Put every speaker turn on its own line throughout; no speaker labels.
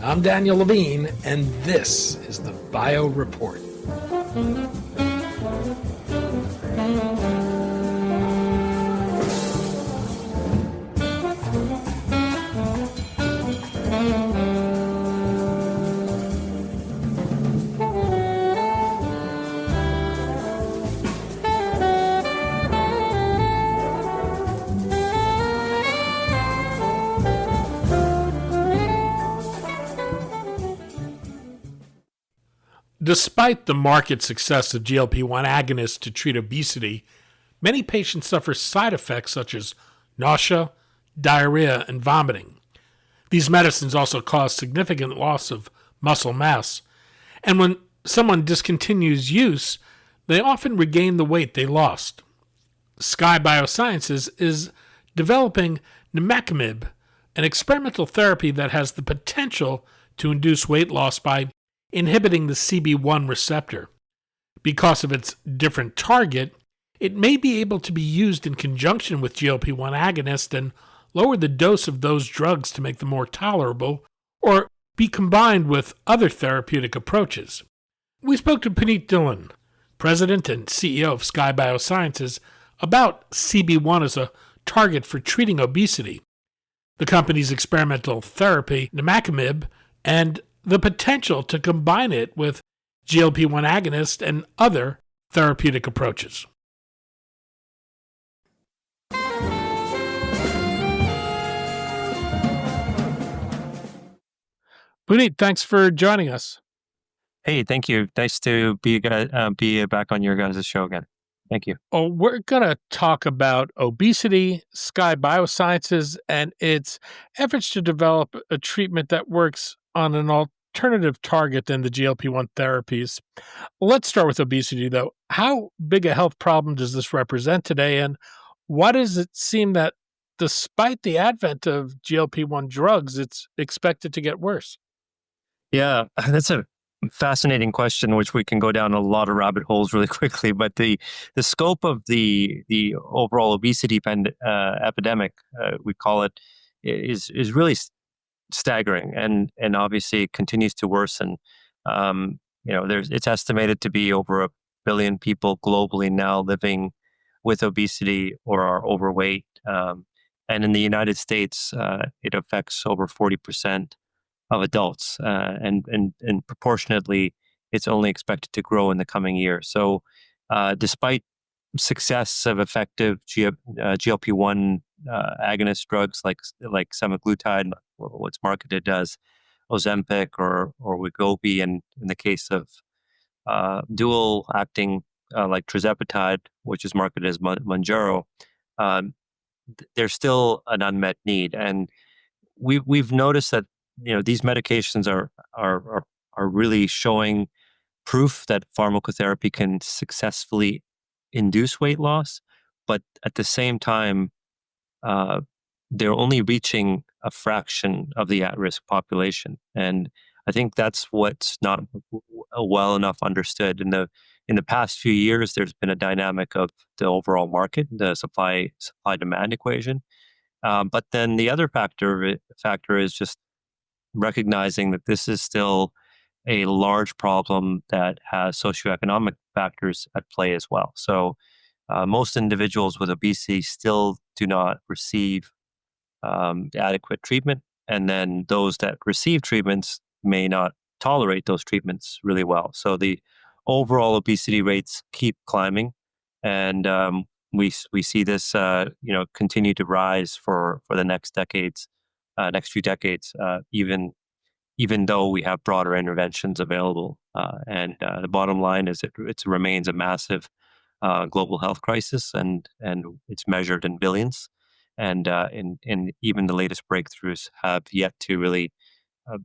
I'm Daniel Levine, and this is the Bio Report. Despite the market success of GLP-1 agonists to treat obesity, many patients suffer side effects such as nausea, diarrhea, and vomiting. These medicines also cause significant loss of muscle mass, and when someone discontinues use, they often regain the weight they lost. Skye Bioscience is developing nimacimab, an experimental therapy that has the potential to induce weight loss by inhibiting the CB1 receptor. Because of its different target, it may be able to be used in conjunction with GLP-1 agonists and lower the dose of those drugs to make them more tolerable, or be combined with other therapeutic approaches. We spoke to Punit Dhillon, President and CEO of Skye Bioscience, about CB1 as a target for treating obesity, the company's experimental therapy, nimacimab, and the potential to combine it with GLP-1 agonists and other therapeutic approaches. Punit, thanks for joining us.
Hey, thank you. Nice to be back on your guys' show again. Thank you.
Oh, we're going to talk about obesity, Skye Biosciences, and its efforts to develop a treatment that works on an alternative target than the GLP-1 therapies. Let's start with obesity, though. How big a health problem does this represent today, and why does it seem that despite the advent of GLP-1 drugs, it's expected to get worse?
Yeah, that's a fascinating question, which we can go down a lot of rabbit holes really quickly. But the scope of the overall obesity epidemic, we call it, is really staggering, and obviously it continues to worsen. It's estimated to be over 1 billion people globally now living with obesity or are overweight, and in the United States, it affects over 40% of adults, and proportionately, it's only expected to grow in the coming year. So, despite success of effective GLP-1 agonist drugs like semaglutide, what's marketed as Ozempic or Wegovy, and in the case of dual acting like tirzepatide, which is marketed as Mounjaro, there's still an unmet need, and we've noticed that these medications are really showing proof that pharmacotherapy can successfully induce weight loss, but at the same time, they're only reaching a fraction of the at-risk population, and I think that's what's not well enough understood. In the past few years, there's been a dynamic of the overall market, the supply demand equation, but then the other factor is just recognizing that this is still a large problem that has socioeconomic factors at play as well. So most individuals with obesity still do not receive adequate treatment, and then those that receive treatments may not tolerate those treatments really well. So the overall obesity rates keep climbing, and we see this continue to rise for the next few decades, even though we have broader interventions available. And the bottom line is it remains a massive global health crisis, and it's measured in billions. And even the latest breakthroughs have yet to really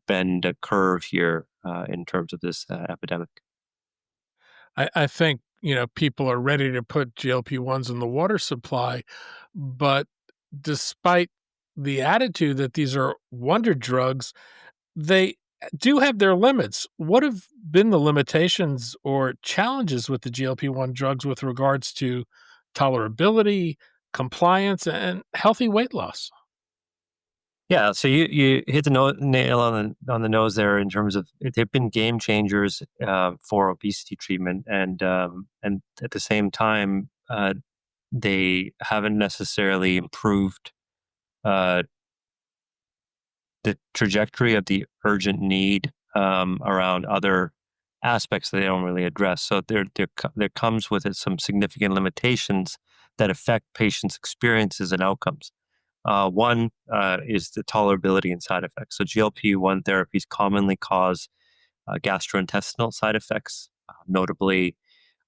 bend a curve here in terms of this epidemic.
I think people are ready to put GLP-1s in the water supply, but despite the attitude that these are wonder drugs, they do have their limits. What have been the limitations or challenges with the GLP-1 drugs with regards to tolerability, compliance, and healthy weight loss?
Yeah, so you hit the nail on the nose there in terms of they've been game changers for obesity treatment, and at the same time, they haven't necessarily improved uh, the trajectory of the urgent need around other aspects that they don't really address. So there comes with it some significant limitations that affect patients' experiences and outcomes. One is the tolerability and side effects. So GLP-1 therapies commonly cause gastrointestinal side effects, notably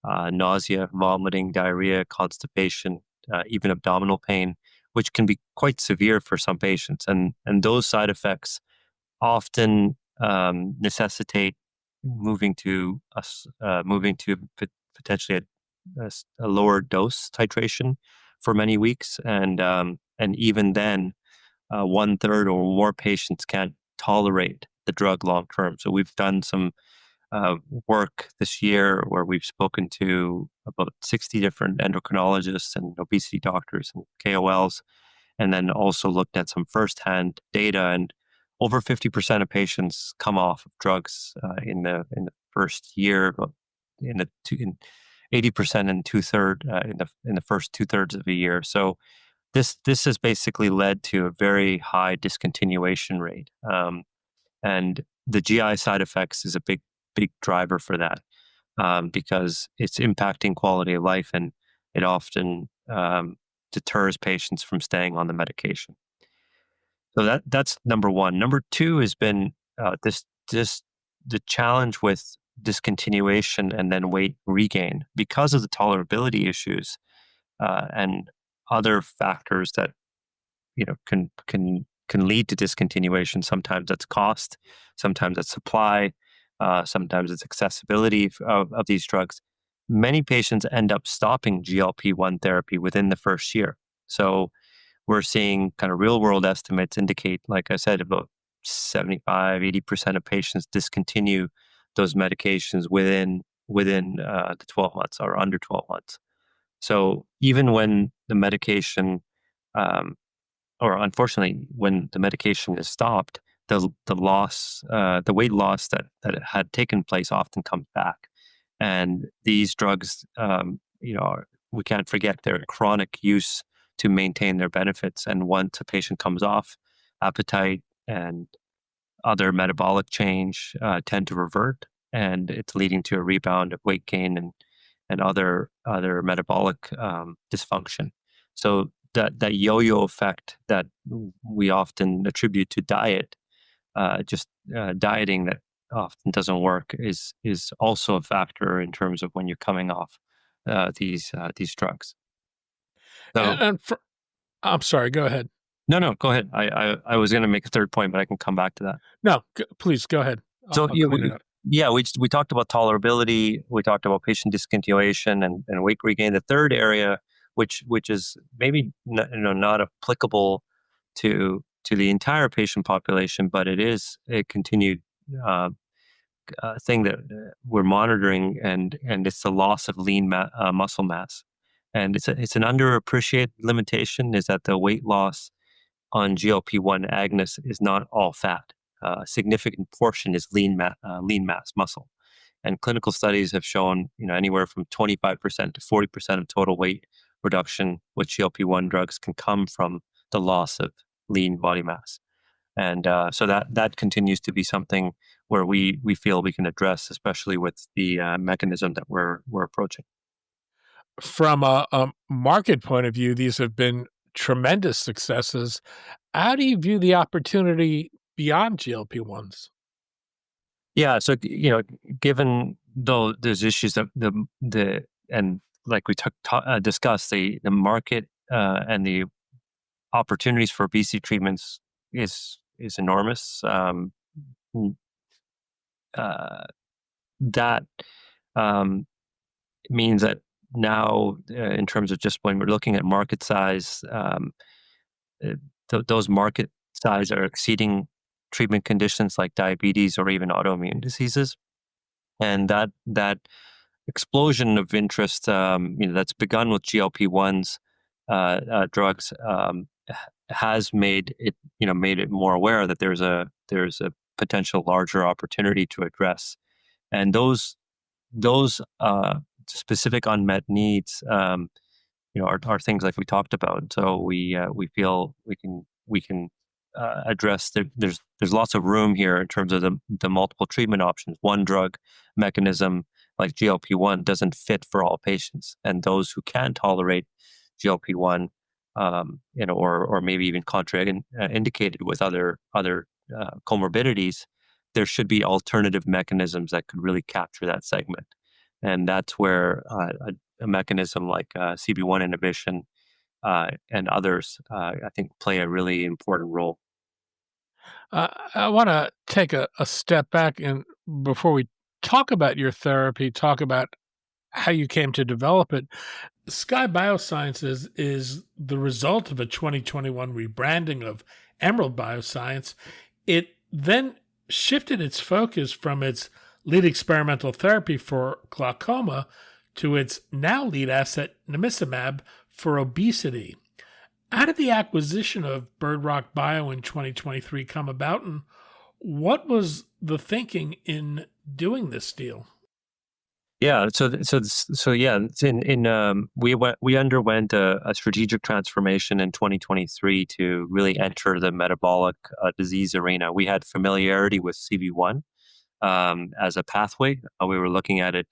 nausea, vomiting, diarrhea, constipation, even abdominal pain, which can be quite severe for some patients. And those side effects often necessitate moving to potentially a lower dose titration for many weeks, and even then, one third or more patients can't tolerate the drug long term. So we've done some work this year where we've spoken to about 60 different endocrinologists and obesity doctors and KOLs, and then also looked at some firsthand data. And over 50% of patients come off of drugs in the first year, but in 80% in in the first 2/3 of a year. So this has basically led to a very high discontinuation rate. And the GI side effects is a big driver for that, because it's impacting quality of life, and it often deters patients from staying on the medication. So that's number one. Number two has been this the challenge with discontinuation and then weight regain because of the tolerability issues and other factors that can lead to discontinuation. Sometimes that's cost, sometimes that's supply, sometimes it's accessibility of these drugs. Many patients end up stopping GLP-1 therapy within the first year. So we're seeing kind of real world estimates indicate, like I said, about 75-80% of patients discontinue those medications within the 12 months or under 12 months. So even when the medication um, or unfortunately, when the medication is stopped, the weight loss that had taken place often comes back. And these drugs, we can't forget their chronic use to maintain their benefits. And once a patient comes off, appetite and other metabolic change tend to revert, and it's leading to a rebound of weight gain and other metabolic dysfunction. So that yo-yo effect that we often attribute to diet, just dieting that often doesn't work, is also a factor in terms of when you're coming off these drugs. So
And I'm sorry, go ahead.
no, go ahead. I was going to make a third point, but I can come back to that.
No, please go ahead.
So
I'll clean it up.
we talked about tolerability, we talked about patient discontinuation and weight regain. The third area, which is maybe not applicable to the entire patient population, but it is a continued uh, thing that we're monitoring, and it's the loss of lean muscle mass. And it's an underappreciated limitation is that the weight loss on GLP-1 agonists is not all fat. A significant portion is lean mass muscle. And clinical studies have shown, anywhere from 25% to 40% of total weight reduction with GLP-1 drugs can come from the loss of lean body mass. And so that continues to be something where we feel we can address, especially with the mechanism that we're approaching.
From a market point of view, these have been tremendous successes. How do you view the opportunity beyond GLP-1s?
Yeah, so given though there's issues that the and like we discussed, the market and the opportunities for obesity treatments is enormous. N- uh, that um, means that now, in terms of just when we're looking at market size, those market size are exceeding treatment conditions like diabetes or even autoimmune diseases, and that explosion of interest, that's begun with GLP-1s drugs, has made it more aware that there's a potential larger opportunity to address. And those specific unmet needs, are things like we talked about. So we feel we can address. There's lots of room here in terms of the multiple treatment options. One drug mechanism like GLP-1 doesn't fit for all patients, and those who can tolerate GLP-1, or maybe even indicated with other comorbidities, there should be alternative mechanisms that could really capture that segment, and that's where a mechanism like CB1 inhibition and others, I think, play a really important role.
I want to take a step back and before we talk about your therapy, talk about how you came to develop it. Skye Biosciences is the result of a 2021 rebranding of Emerald Bioscience. It then shifted its focus from its lead experimental therapy for glaucoma to its now lead asset, nimacimab, for obesity. How did the acquisition of Bird Rock Bio in 2023 come about, and what was the thinking in doing this deal?
Yeah, yeah. We underwent a strategic transformation in 2023 to really enter the metabolic disease arena. We had familiarity with CB1 as a pathway. We were looking at it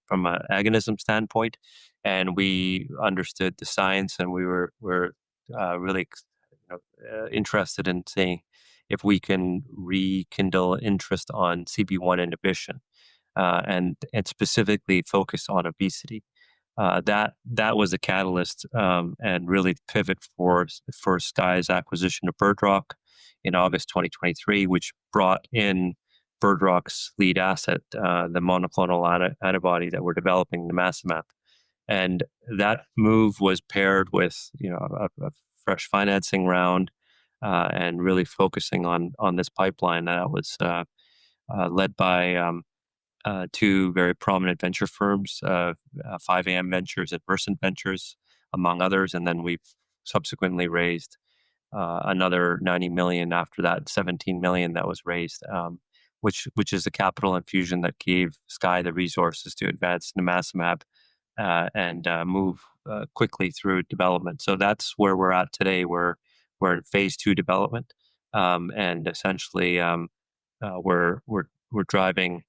from an agonism standpoint, and we understood the science, and we were really interested in seeing if we can rekindle interest on CB1 inhibition, and specifically focus on obesity. That was a catalyst, and really pivot for Skye's acquisition of Bird Rock in August 2023, which brought in Bird Rock's lead asset, the monoclonal antibody that we're developing, the nimacimab. And that move was paired with a fresh financing round, and really focusing on this pipeline that was led by two very prominent venture firms, 5AM Ventures and Versant Ventures, among others. And then we've subsequently raised another 90 million after that 17 million that was raised, which is a capital infusion that gave Skye the resources to advance nimacimab and move quickly through development. So that's where we're at today. We're in phase 2 development, and essentially we're driving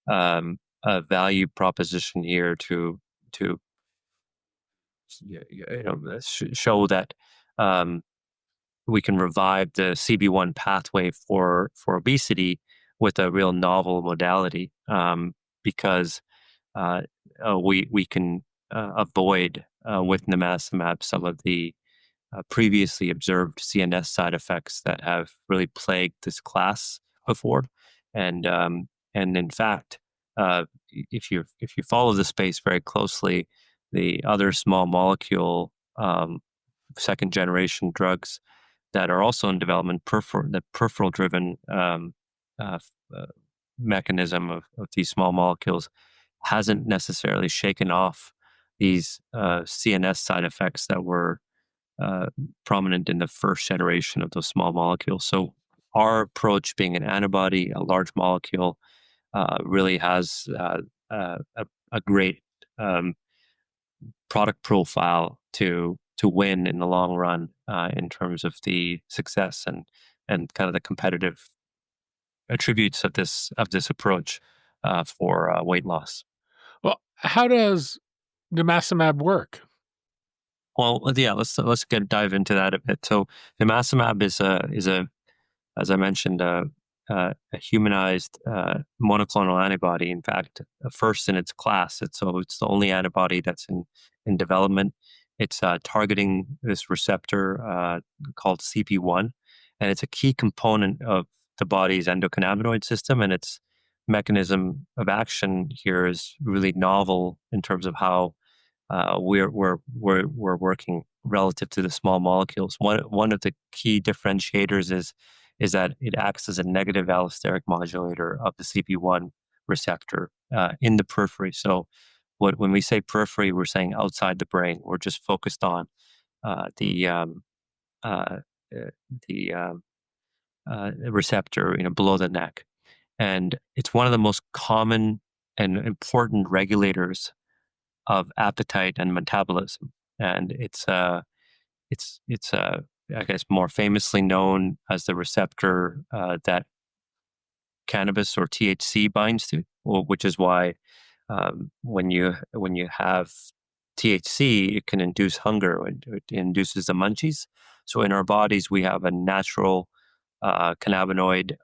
a value proposition here to show that um, we can revive the CB1 pathway for obesity with a real novel modality, because we can avoid with nimacimab some of the previously observed CNS side effects that have really plagued this class before, and in fact, if you follow the space very closely, the other small molecule second generation drugs that are also in development, the peripheral driven uh, f- uh, mechanism of these small molecules hasn't necessarily shaken off these CNS side effects that were prominent in the first generation of those small molecules. So our approach, being an antibody, a large molecule, really has a great um, product profile to win in the long run, in terms of the success and kind of the competitive attributes of this approach for weight loss.
Well, how does nimacimab work?
Well, yeah, let's get dive into that a bit. So, nimacimab is a as I mentioned, a humanized monoclonal antibody. In fact, first in its class. It's the only antibody that's in development. It's targeting this receptor called CP1, and it's a key component of the body's endocannabinoid system. And its mechanism of action here is really novel in terms of how we're working relative to the small molecules. One of the key differentiators is that it acts as a negative allosteric modulator of the CP1 receptor in the periphery. So, when we say periphery, we're saying outside the brain. We're just focused on the the receptor, below the neck, and it's one of the most common and important regulators of appetite and metabolism. And it's I guess more famously known as the receptor that cannabis or THC binds to, which is why when you have THC, it can induce hunger. It induces the munchies. So in our bodies, we have a natural cannabinoid,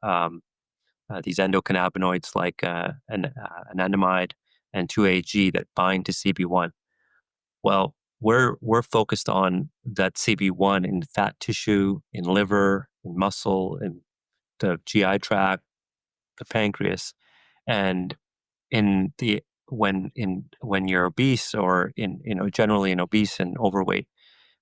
these endocannabinoids like anandamide and 2-AG that bind to CB1. Well, we're focused on that CB1 in fat tissue, in liver, in muscle, in the GI tract, the pancreas, and in the when you're obese or generally in obese and overweight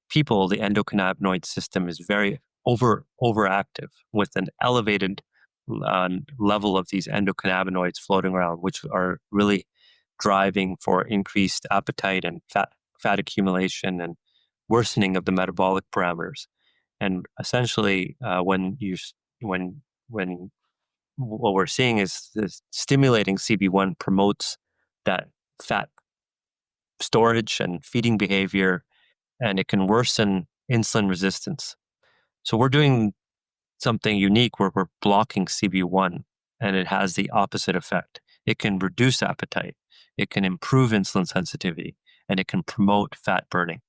people, the endocannabinoid system is very overactive with an elevated level of these endocannabinoids floating around, which are really driving for increased appetite and fat accumulation and worsening of the metabolic parameters. And essentially, when what we're seeing is this stimulating CB1 promotes that fat storage and feeding behavior, and it can worsen insulin resistance. So we're doing something unique where we're blocking CB1, and it has the opposite effect. It can reduce appetite, it can improve insulin sensitivity, and it can promote fat burning.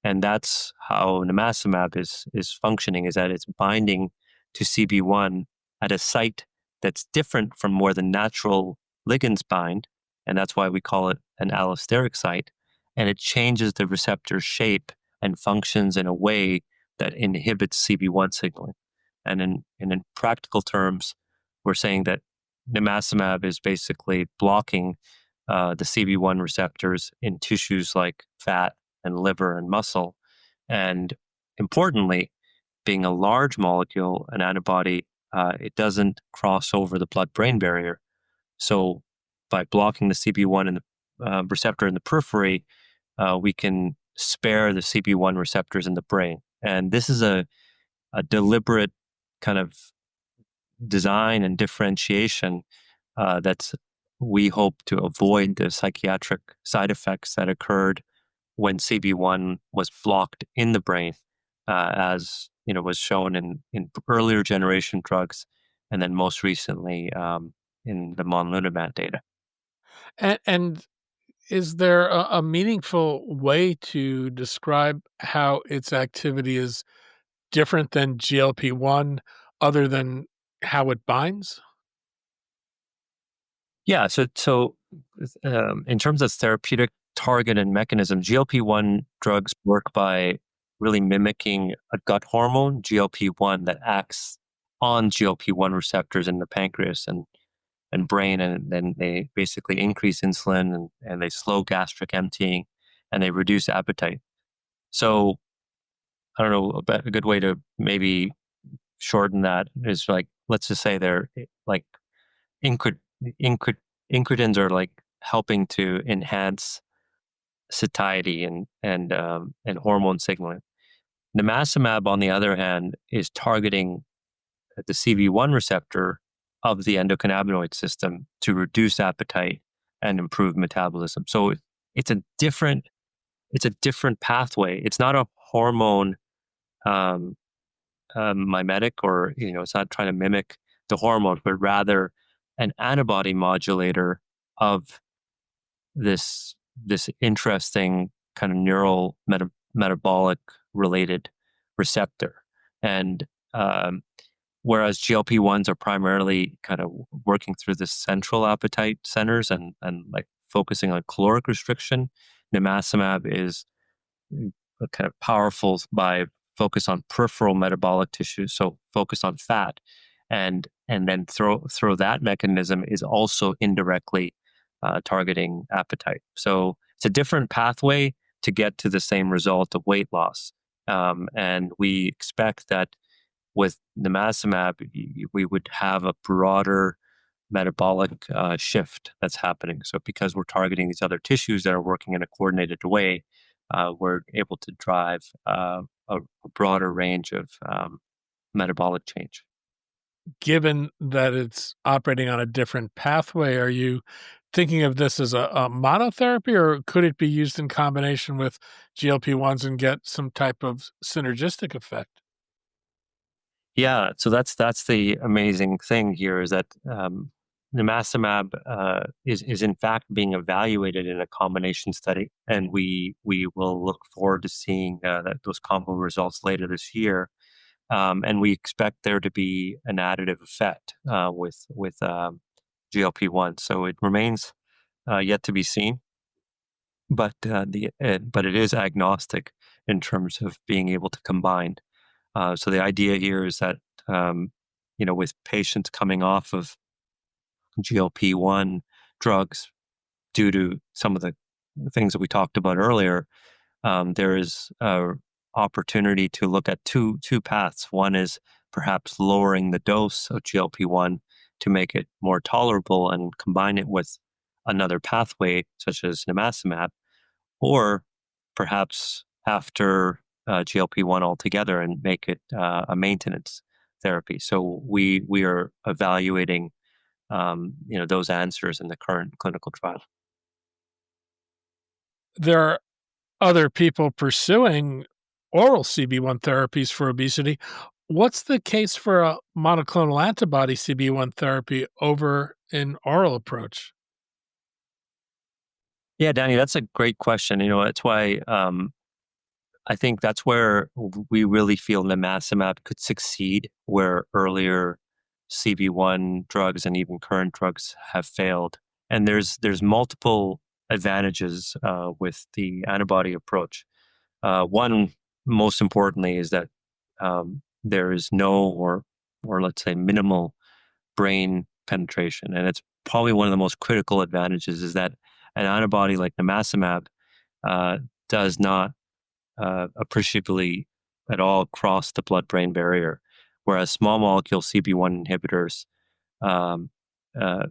And that's how nimacimab is functioning, is that it's binding to CB1 at a site that's different from where the natural ligands bind, and that's why we call it an allosteric site, and it changes the receptor shape and functions in a way that inhibits CB1 signaling. And in practical terms, we're saying that nimacimab is basically blocking the CB1 receptors in tissues like fat and liver and muscle. And importantly, being a large molecule, an antibody, it doesn't cross over the blood-brain barrier. So by blocking the CB1 and the receptor in the periphery, we can spare the CB1 receptors in the brain. And this is a deliberate kind of design and differentiation that's we hope to avoid the psychiatric side effects that occurred when CB1 was blocked in the brain, as was shown in earlier generation drugs, and then most recently in the monlunabant data.
And is there a meaningful way to describe how its activity is different than GLP-1 other than how it binds?
Yeah, so in terms of therapeutic target and mechanism, GLP-1 drugs work by really mimicking a gut hormone, GLP-1, that acts on GLP-1 receptors in the pancreas and brain, and then they basically increase insulin and they slow gastric emptying and they reduce appetite. So I don't know, a good way to maybe shorten that is like, let's just say they're like incret, incret, incretins are like helping to enhance satiety and hormone signaling. Nimacimab, on the other hand, is targeting the CB1 receptor of the endocannabinoid system to reduce appetite and improve metabolism. So it's a different pathway. It's not a hormone mimetic, or it's not trying to mimic the hormone, but rather an antibody modulator of this interesting kind of neural metabolic related receptor. And whereas GLP-1s are primarily kind of working through the central appetite centers and like focusing on caloric restriction, nimacimab is kind of powerful by focus on peripheral metabolic tissues, so focus on fat, and then through that mechanism is also indirectly targeting appetite. So it's a different pathway to get to the same result of weight loss, and we expect that with nimacimab we would have a broader metabolic shift that's happening. So because we're targeting these other tissues that are working in a coordinated way, we're able to drive a broader range of metabolic change.
Given that it's operating on a different pathway, are you thinking of this as a monotherapy, or could it be used in combination with GLP-1s and get some type of synergistic effect?
Yeah, so that's the amazing thing here is that nimacimab is in fact being evaluated in a combination study, and we will look forward to seeing that those combo results later this year. And we expect there to be an additive effect with GLP-1. So it remains yet to be seen, but it is agnostic in terms of being able to combine. So the idea here is that um, with patients coming off of GLP-1 drugs due to some of the things that we talked about earlier, there is a opportunity to look at two paths. One is perhaps lowering the dose of GLP-1 to make it more tolerable and combine it with another pathway such as nimacimab, or perhaps after GLP-1 altogether and make it a maintenance therapy. So we are evaluating those answers in the current clinical trial.
There are other people pursuing oral CB1 therapies for obesity. What's the case for a monoclonal antibody CB1 therapy over an oral approach?
Yeah, Danny, that's a great question. That's why I think that's where we really feel nimacimab could succeed, where earlier CB1 drugs and even current drugs have failed. And there's multiple advantages with the antibody approach. One, most importantly, is that there is no or let's say minimal brain penetration, and it's probably one of the most critical advantages is that an antibody like nimacimab uh, does not appreciably at all cross the blood-brain barrier, whereas small molecule CB1 inhibitors um, uh,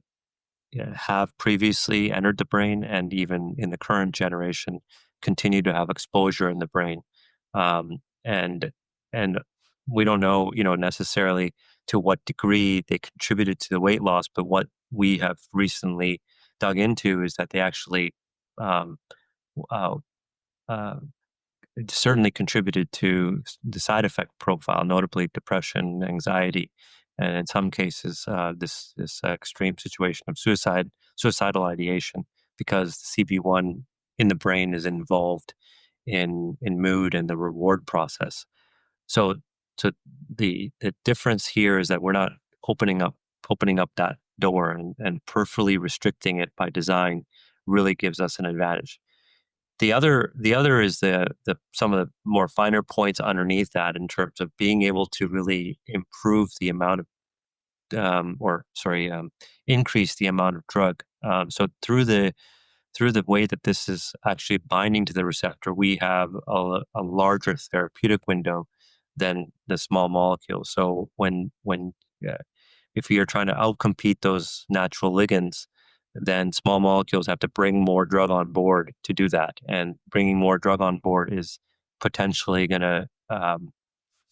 have previously entered the brain, and even in the current generation, continue to have exposure in the brain. And and we don't know, necessarily to what degree they contributed to the weight loss, but what we have recently dug into is that they actually um, uh, uh, it certainly contributed to the side effect profile, notably depression, anxiety, and in some cases, this extreme situation of suicidal ideation, because CB1 in the brain is involved in mood and the reward process. So, so the difference here is that we're not opening up that door, and peripherally restricting it by design really gives us an advantage. The other is the some of the more finer points underneath that in terms of being able to really improve the amount of or sorry increase the amount of drug. So through the way that this is actually binding to the receptor, we have a larger therapeutic window than the small molecule. So when uh, if you're trying to outcompete those natural ligands, then small molecules have to bring more drug on board to do that. And bringing more drug on board is potentially going to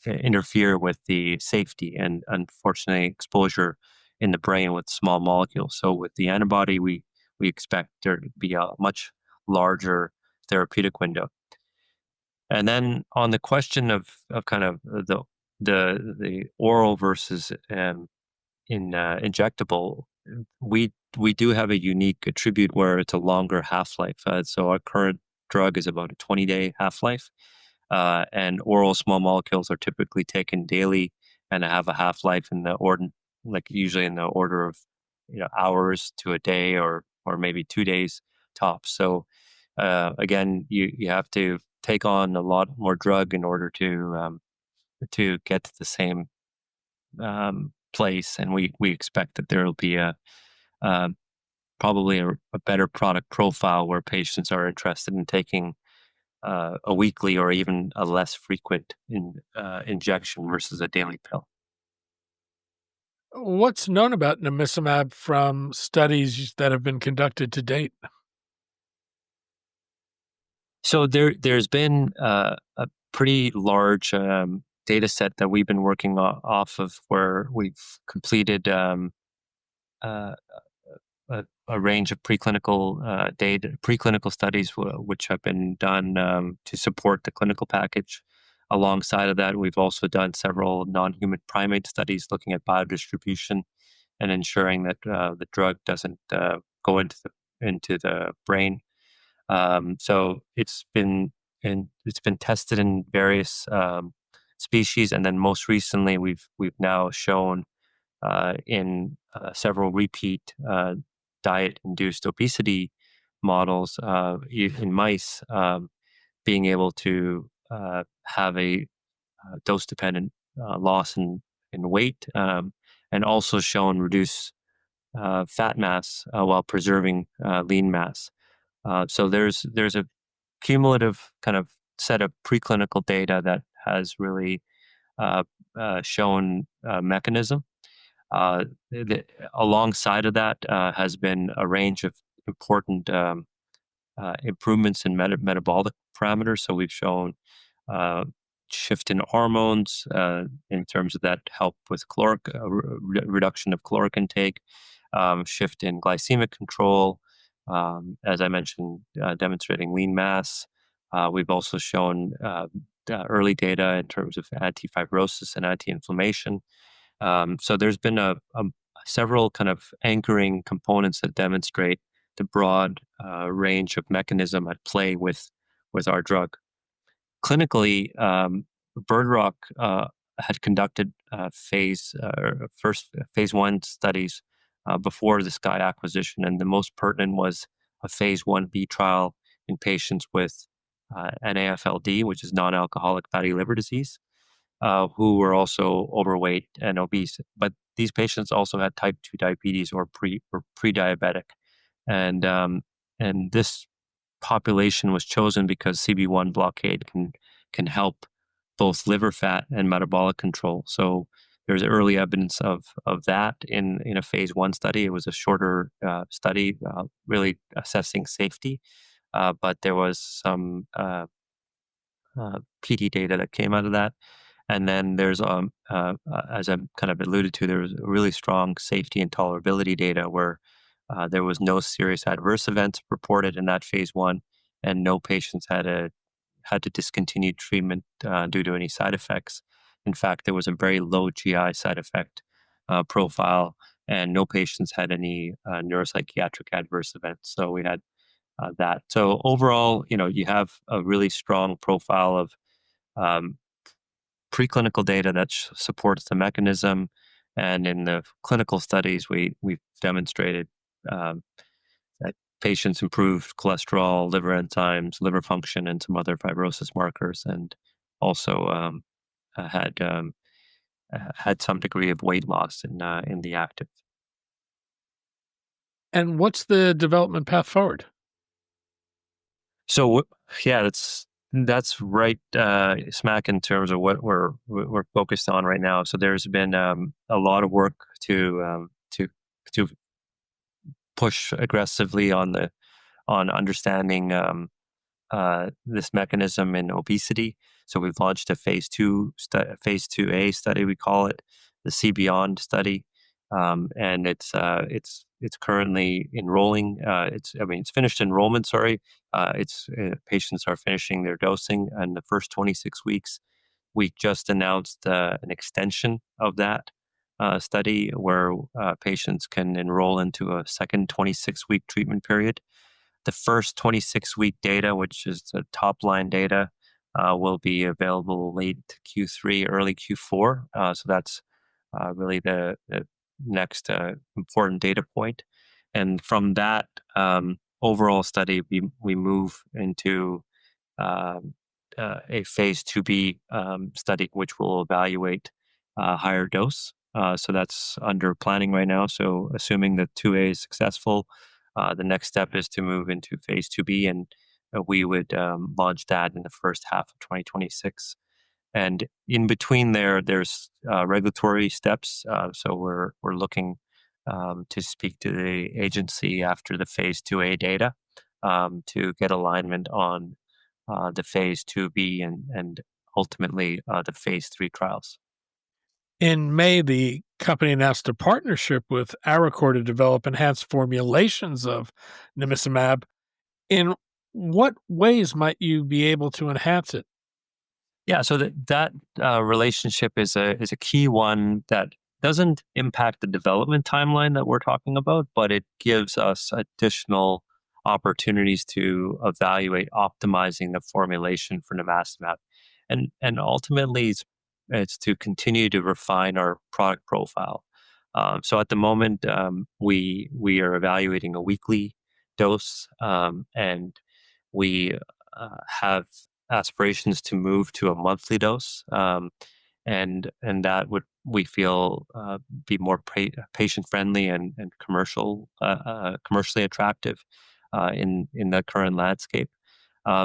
interfere with the safety and, unfortunately, exposure in the brain with small molecules. So with the antibody, we expect there to be a much larger therapeutic window. And then on the question of kind of the oral versus in injectable, we do have a unique attribute where it's a longer half-life. So our current drug is about a 20-day half-life, and oral small molecules are typically taken daily and have a half-life in the order, like usually in the order of hours to a day, or maybe 2 days tops. So again, you have to take on a lot more drug in order to get to the same place, and we expect that there will be uh, probably a better product profile where patients are interested in taking a weekly or even a less frequent injection versus a daily pill.
What's known about nimacimab from studies that have been conducted to date?
So there's been a pretty large data set that we've been working off of, where we've completed uh, a range of preclinical studies which have been done to support the clinical package. Alongside of that, we've also done several non-human primate studies looking at biodistribution and ensuring that the drug doesn't go into the brain. So it's been tested in various species, and then most recently we've now shown in several repeat diet-induced obesity models in mice, being able to have a dose-dependent loss in weight, and also shown reduce fat mass while preserving lean mass. So there's a cumulative kind of set of preclinical data that has really uh, shown mechanism. Alongside of that has been a range of important improvements in metabolic parameters. So we've shown uh, shift in hormones in terms of that help with caloric reduction of caloric intake, shift in glycemic control, as I mentioned, demonstrating lean mass. We've also shown early data in terms of anti-fibrosis and anti-inflammation. So there's been several kind of anchoring components that demonstrate the broad range of mechanism at play with our drug. Clinically, Bird Rock had conducted first phase 1 studies before the Skye acquisition, and the most pertinent was a phase 1b trial in patients with NAFLD, which is non-alcoholic fatty liver disease, who were also overweight and obese. But these patients also had type 2 diabetes or pre-diabetic. And, and this population was chosen because CB1 blockade can help both liver fat and metabolic control. So there's early evidence of that in a phase 1 study. It was a shorter study, really assessing safety, but there was some PD data that came out of that. And then there's, as I kind of alluded to, there was really strong safety and tolerability data where there was no serious adverse events reported in that phase 1, and no patients had to discontinue treatment due to any side effects. In fact, there was a very low GI side effect profile, and no patients had any neuropsychiatric adverse events. So we had that. So overall, you have a really strong profile of um, preclinical data that supports the mechanism, and in the clinical studies, we've demonstrated um, that patients improved cholesterol, liver enzymes, liver function, and some other fibrosis markers, and also uh, had um, had some degree of weight loss in the active.
And what's the development path forward?
So yeah, that's right smack in terms of what we're focused on right now. So there's been a lot of work to push aggressively on understanding this mechanism in obesity. So we've launched a phase 2A study, we call it the C Beyond study, and it's currently enrolling. It's finished enrollment. Sorry, it's patients are finishing their dosing, and the first 26 weeks. We just announced an extension of that study where patients can enroll into a second 26-week treatment period. The first 26-week data, which is the top line data, will be available late Q3, early Q4. So that's really the next important data point. And from that overall study, we move into um, a phase 2B study, which will evaluate higher dose. So that's under planning right now. So assuming that 2A is successful, the next step is to move into phase 2B, and we would launch that in the first half of 2026. And in between there's regulatory steps. So we're looking to speak to the agency after the phase 2A data to get alignment on the phase 2B and ultimately the phase 3 trials.
In May, the company announced a partnership with Arecor to develop enhanced formulations of nimacimab. In what ways might you be able to enhance it?
Yeah, so that relationship is a key one that doesn't impact the development timeline that we're talking about, but it gives us additional opportunities to evaluate optimizing the formulation for nimacimab, and ultimately it's to continue to refine our product profile. So at the moment, we are evaluating a weekly dose, and we have aspirations to move to a monthly dose, and that would, we feel, be more patient friendly and commercially attractive in the current landscape.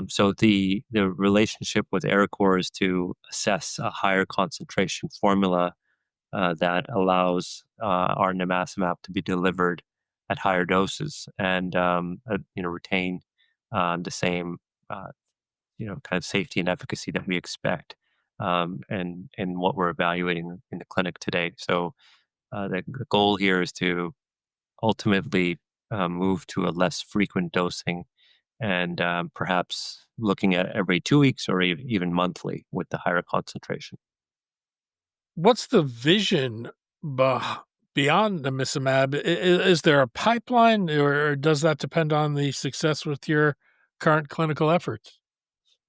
So the relationship with Arecor is to assess a higher concentration formula that allows our nimacimab to be delivered at higher doses and retain the same uh, kind of safety and efficacy that we expect, and what we're evaluating in the clinic today. So the goal here is to ultimately move to a less frequent dosing and perhaps looking at every 2 weeks or even monthly with the higher concentration.
What's the vision beh beyond the nimacimab? Is there a pipeline, or does that depend on the success with your current clinical efforts?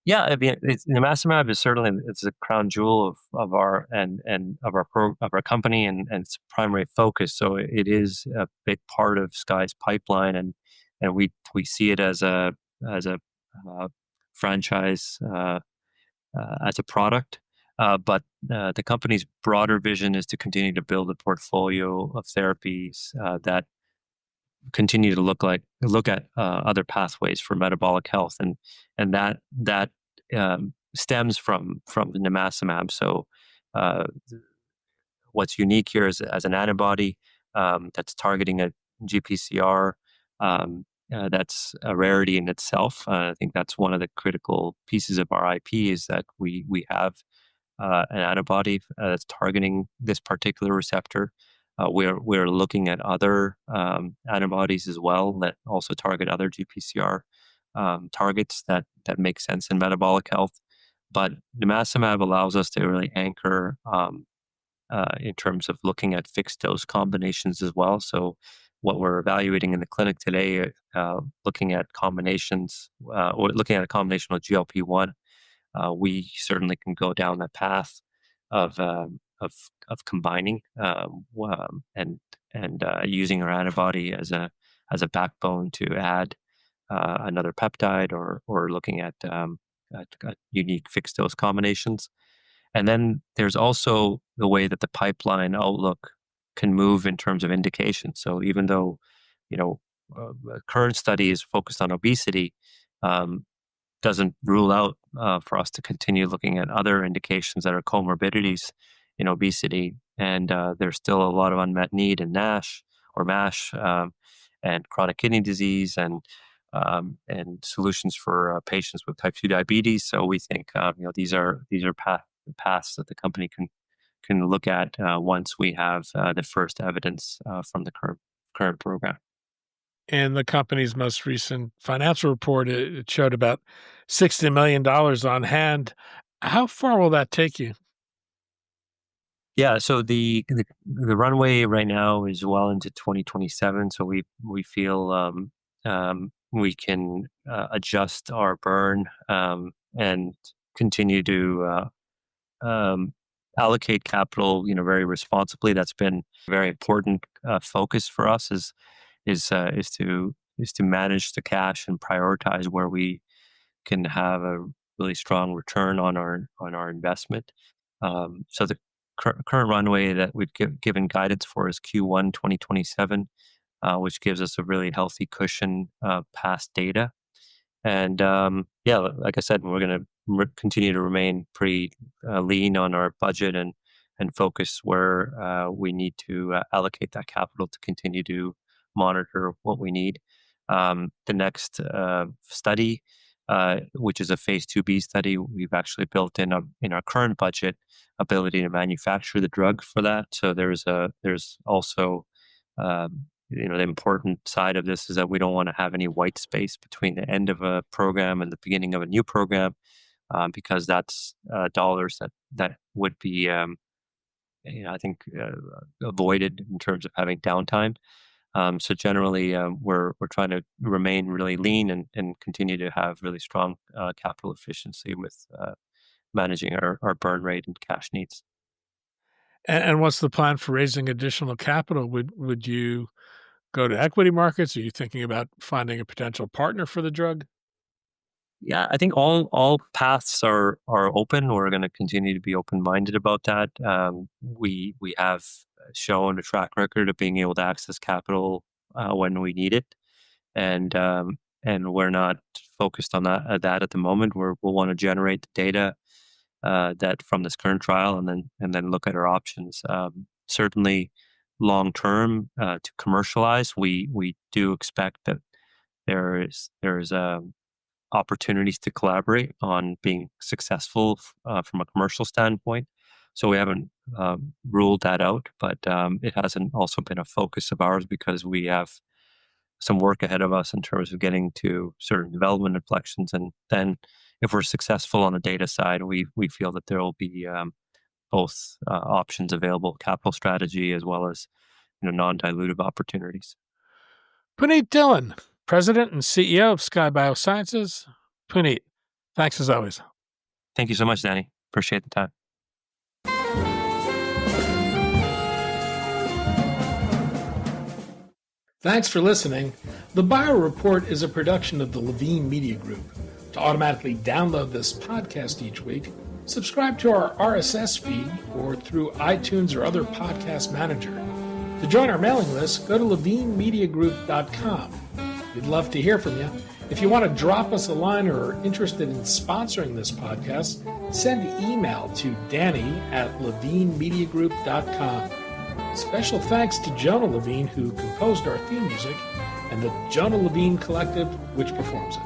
Yeah, I mean, nimacimab is certainly, it's a crown jewel of our and of our of our company and its primary focus. So it is a big part of Skye's pipeline, and we see it as a uh, franchise, as a product. But the company's broader vision is to continue to build a portfolio of therapies that continue to look at other pathways for metabolic health, and that stems from the nimacimab. So uh, what's unique here is as an antibody that's targeting a GPCR. That's a rarity in itself. I think that's one of the critical pieces of our IP is that we have an antibody that's targeting this particular receptor. We're looking at other antibodies as well that also target other GPCR targets that make sense in metabolic health. But nimacimab allows us to really anchor in terms of looking at fixed dose combinations as well. So what we're evaluating in the clinic today, looking at combinations or looking at a combination with GLP-1, we certainly can go down that path of of combining and using our antibody as a backbone to add another peptide or looking at unique fixed dose combinations. And then there's also the way that the pipeline outlook can move in terms of indication. So even though, you know, the current study is focused on obesity, um, doesn't rule out for us to continue looking at other indications that are comorbidities in obesity. And there's still a lot of unmet need in NASH or MASH, and chronic kidney disease and solutions for patients with type 2 diabetes. So we think these are paths that the company can look at once we have the first evidence from the current program.
In the company's most recent financial report, it showed about $60 million on hand. How far will that take you?
Yeah, so the runway right now is well into 2027. So we feel we can adjust our burn and continue to um, allocate capital, very responsibly. That's been a very important focus for us is to manage the cash and prioritize where we can have a really strong return on our investment. So the current runway that we've given guidance for is Q1 2027, which gives us a really healthy cushion past data. And yeah, like I said, we're going to continue to remain pretty lean on our budget and focus where we need to allocate that capital to continue to monitor what we need. The next study which is a phase 2b study. We've actually built in our current budget ability to manufacture the drug for that. So there's also the important side of this is that we don't want to have any white space between the end of a program and the beginning of a new program, because that's dollars that would be I think avoided in terms of having downtime. So generally, we're trying to remain really lean and continue to have really strong capital efficiency with managing our burn rate and cash needs.
And what's the plan for raising additional capital? Would you go to equity markets? Are you thinking about finding a potential partner for the drug?
Yeah, I think all paths are open. We're going to continue to be open-minded about that. We have shown a track record of being able to access capital when we need it, and we're not focused on that at the moment. We'll want to generate the data that from this current trial, and then look at our options. Certainly, long term to commercialize, we do expect that there's opportunities to collaborate on being successful from a commercial standpoint. So we haven't ruled that out, but it hasn't also been a focus of ours because we have some work ahead of us in terms of getting to certain development inflections. And then if we're successful on the data side, we feel that there will be both options available, capital strategy as well as non-dilutive opportunities.
Punit Dhillon, President and CEO of Skye Biosciences. Punit, thanks as always.
Thank you so much, Danny. Appreciate the time.
Thanks for listening. The Bio Report is a production of the Levine Media Group. To automatically download this podcast each week, subscribe to our RSS feed or through iTunes or other podcast manager. To join our mailing list, go to levinemediagroup.com. We'd love to hear from you. If you want to drop us a line or are interested in sponsoring this podcast, send email to danny@levinemediagroup.com. Special thanks to Jonah Levine, who composed our theme music, and the Jonah Levine Collective, which performs it.